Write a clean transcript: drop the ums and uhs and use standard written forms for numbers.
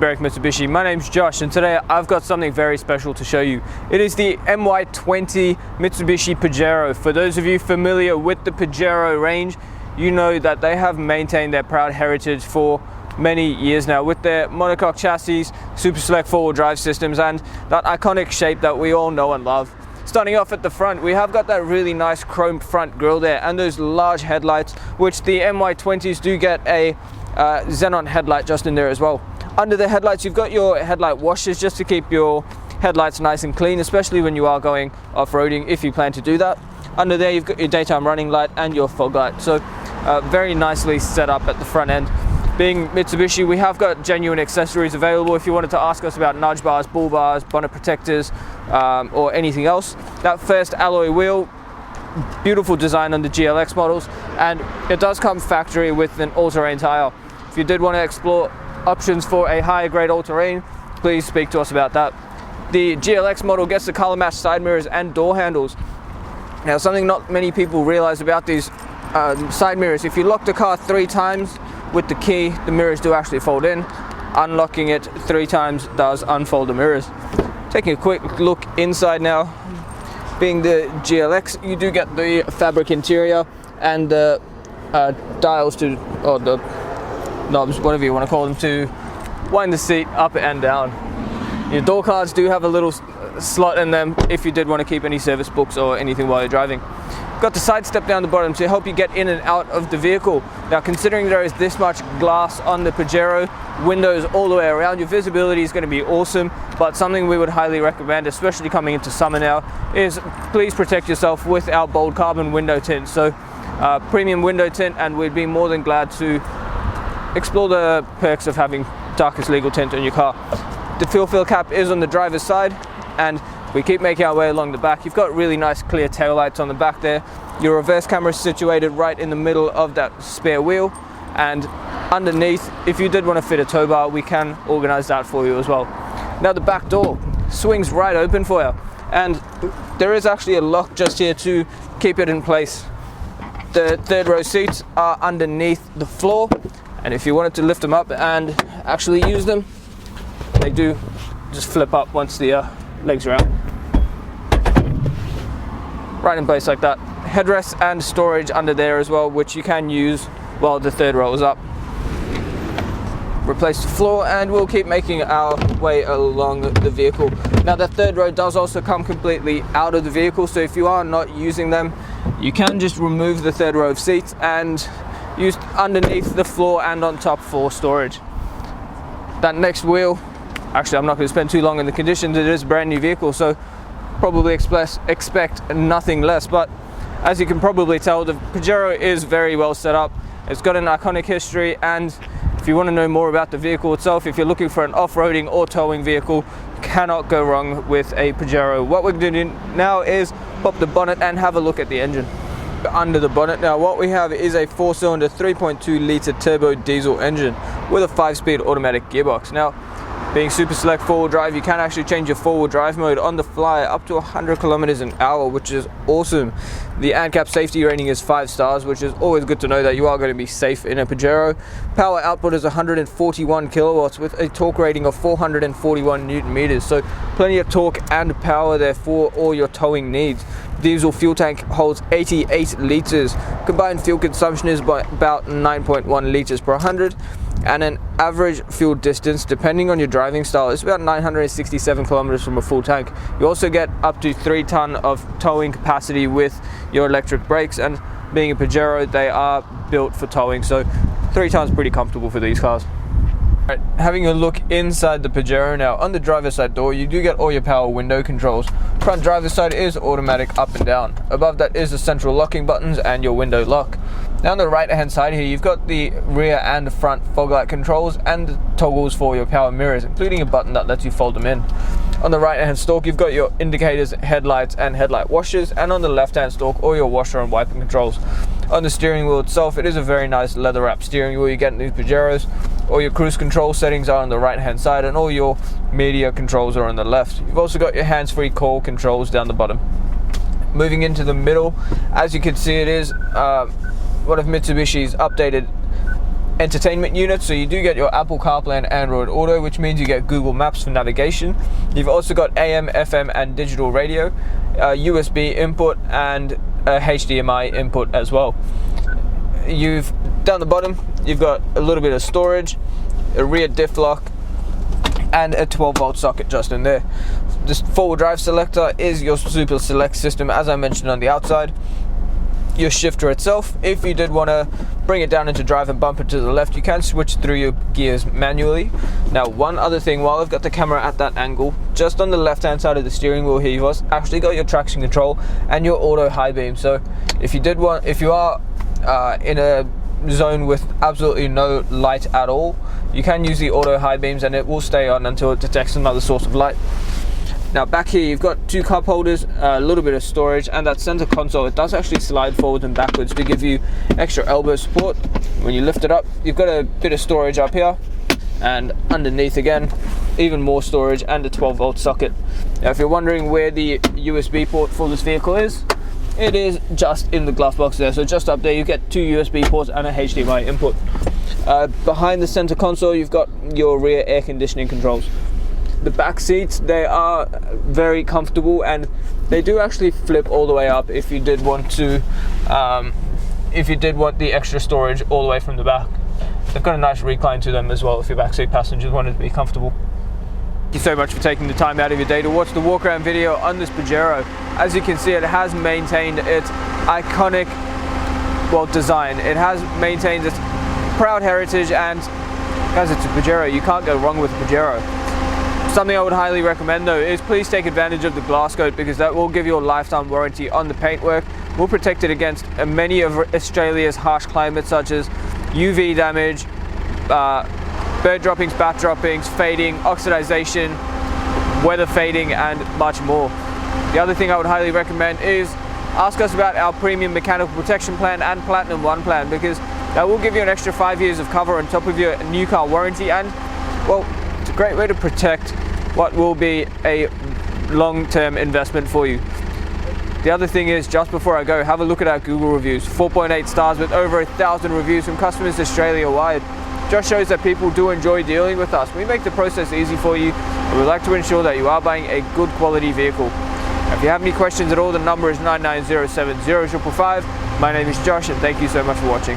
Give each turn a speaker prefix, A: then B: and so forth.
A: Berwick Mitsubishi. My name's Josh and today I've got something very special to show you. It is the MY20 Mitsubishi Pajero. For those of you familiar with the Pajero range, you know that they have maintained their proud heritage for many years now with their monocoque chassis, super select four-wheel drive systems and that iconic shape that we all know and love. Starting off at the front, we have got that really nice chrome front grille there and those large headlights, which the MY20s do get a xenon headlight just in there as well. Under the headlights, you've got your headlight washers just to keep your headlights nice and clean, especially when you are going off-roading, if you plan to do that. Under there, you've got your daytime running light and your fog light. So very nicely set up at the front end. Being Mitsubishi, we have got genuine accessories available if you wanted to ask us about nudge bars, bull bars, bonnet protectors, or anything else. That first alloy wheel, beautiful design on the GLX models, and it does come factory with an all-terrain tire. If you did want to explore options for a higher grade all-terrain, please speak to us about that. The GLX model gets the color matched side mirrors and door handles. Now, something not many people realize about these side mirrors, if you lock the car 3 times with the key, the mirrors do actually fold in. Unlocking it 3 times does unfold the mirrors. Taking a quick look inside now, being the GLX, you do get the fabric interior and the dials to, or the knobs, whatever you want to call them, to wind the seat up and down. Your door cards do have a little slot in them if you did want to keep any service books or anything while you're driving. Got the side step down the bottom to help you get in and out of the vehicle. Now, considering there is this much glass on the Pajero, windows all the way around, your visibility is going to be awesome, but something we would highly recommend, especially coming into summer now, is please protect yourself with our bold carbon window tint. So premium window tint, and we'd be more than glad to explore the perks of having darkest legal tint on your car. The fuel fill cap is on the driver's side, and we keep making our way along the back. You've got really nice clear tail lights on the back there. Your reverse camera is situated right in the middle of that spare wheel, and underneath, if you did want to fit a tow bar, we can organize that for you as well. Now the back door swings right open for you, and there is actually a lock just here to keep it in place. The third row seats are underneath the floor, and if you wanted to lift them up and actually use them, they do just flip up once the legs are out. Right in place like that. Headrests and storage under there as well, which you can use while the third row is up. Replace the floor, and we'll keep making our way along the vehicle. Now the third row does also come completely out of the vehicle, so if you are not using them, you can just remove the third row of seats and use underneath the floor and on top for storage. That next wheel, actually I'm not going to spend too long in the conditions, it is a brand new vehicle, so probably expect nothing less, but as you can probably tell, the Pajero is very well set up. It's got an iconic history, and if you want to know more about the vehicle itself, if you're looking for an off-roading or towing vehicle, cannot go wrong with a Pajero. What we're doing now is pop the bonnet and have a look at the engine. Under the bonnet now, what we have is a 4-cylinder 3.2 litre turbo diesel engine with a 5-speed automatic gearbox. Now, being super select four-wheel drive, you can actually change your four-wheel drive mode on the fly up to 100 kilometers an hour, which is awesome. The ANCAP safety rating is 5 stars, which is always good to know that you are going to be safe in a Pajero. Power output is 141 kilowatts with a torque rating of 441 newton meters, so plenty of torque and power there for all your towing needs. Diesel fuel tank holds 88 liters. Combined fuel consumption is by about 9.1 liters per 100. And an average fuel distance, depending on your driving style, is about 967 kilometers from a full tank. You also get up to 3 ton of towing capacity with your electric brakes, and being a Pajero, they are built for towing, so 3 tons pretty comfortable for these cars. Right, having a look inside the Pajero now, on the driver's side door, you do get all your power window controls. Front driver's side is automatic up and down. Above that is the central locking buttons and your window lock. Now on the right hand side here, you've got the rear and front fog light controls and toggles for your power mirrors, including a button that lets you fold them in. On the right hand stalk, you've got your indicators, headlights and headlight washers, and on the left hand stalk, all your washer and wiper controls. On the steering wheel itself, it is a very nice leather wrapped steering wheel you get in these Pajeros. All your cruise control settings are on the right hand side, and all your media controls are on the left. You've also got your hands-free call controls down the bottom. Moving into the middle, as you can see, it is one of Mitsubishi's updated entertainment unit, so you do get your Apple CarPlay and Android Auto, which means you get Google Maps for navigation. You've also got AM, FM and digital radio, USB input and a HDMI input as well. You've down the bottom, you've got a little bit of storage, a rear diff lock and a 12-volt socket just in there. This four-wheel drive selector is your super select system, as I mentioned on the outside. Your shifter itself, if you did want to bring it down into drive and bump it to the left, you can switch through your gears manually. Now, one other thing, while I've got the camera at that angle, just on the left hand side of the steering wheel here, you've actually got your traction control and your auto high beam. So if you are in a zone with absolutely no light at all, you can use the auto high beams and it will stay on until it detects another source of light. Now back here you've got two cup holders, a little bit of storage, and that center console, it does actually slide forwards and backwards to give you extra elbow support. When you lift it up, you've got a bit of storage up here, and underneath again, even more storage and a 12-volt socket. Now if you're wondering where the USB port for this vehicle is, it is just in the glove box there. So just up there you get two USB ports and a HDMI input. Behind the center console you've got your rear air conditioning controls. The back seats, they are very comfortable and they do actually flip all the way up if you did want to, if you did want the extra storage all the way from the back. They've got a nice recline to them as well if your backseat passengers wanted to be comfortable. Thank you so much for taking the time out of your day to watch the walk around video on this Pajero. As you can see, it has maintained its iconic, design. It has maintained its proud heritage, and guys, it's a Pajero. You can't go wrong with a Pajero. Something I would highly recommend though is please take advantage of the glass coat, because that will give you a lifetime warranty on the paintwork. We'll protect it against many of Australia's harsh climates such as UV damage, bird droppings, bat droppings, fading, oxidization, weather fading and much more. The other thing I would highly recommend is ask us about our premium mechanical protection plan and Platinum One plan, because that will give you an extra 5 years of cover on top of your new car warranty, and well, it's a great way to protect what will be a long-term investment for you. The other thing is, just before I go, have a look at our Google reviews. 4.8 stars with over 1,000 reviews from customers Australia-wide. Just shows that people do enjoy dealing with us. We make the process easy for you, and we'd like to ensure that you are buying a good quality vehicle. If you have any questions at all, the number is 99070555. My name is Josh, and thank you so much for watching.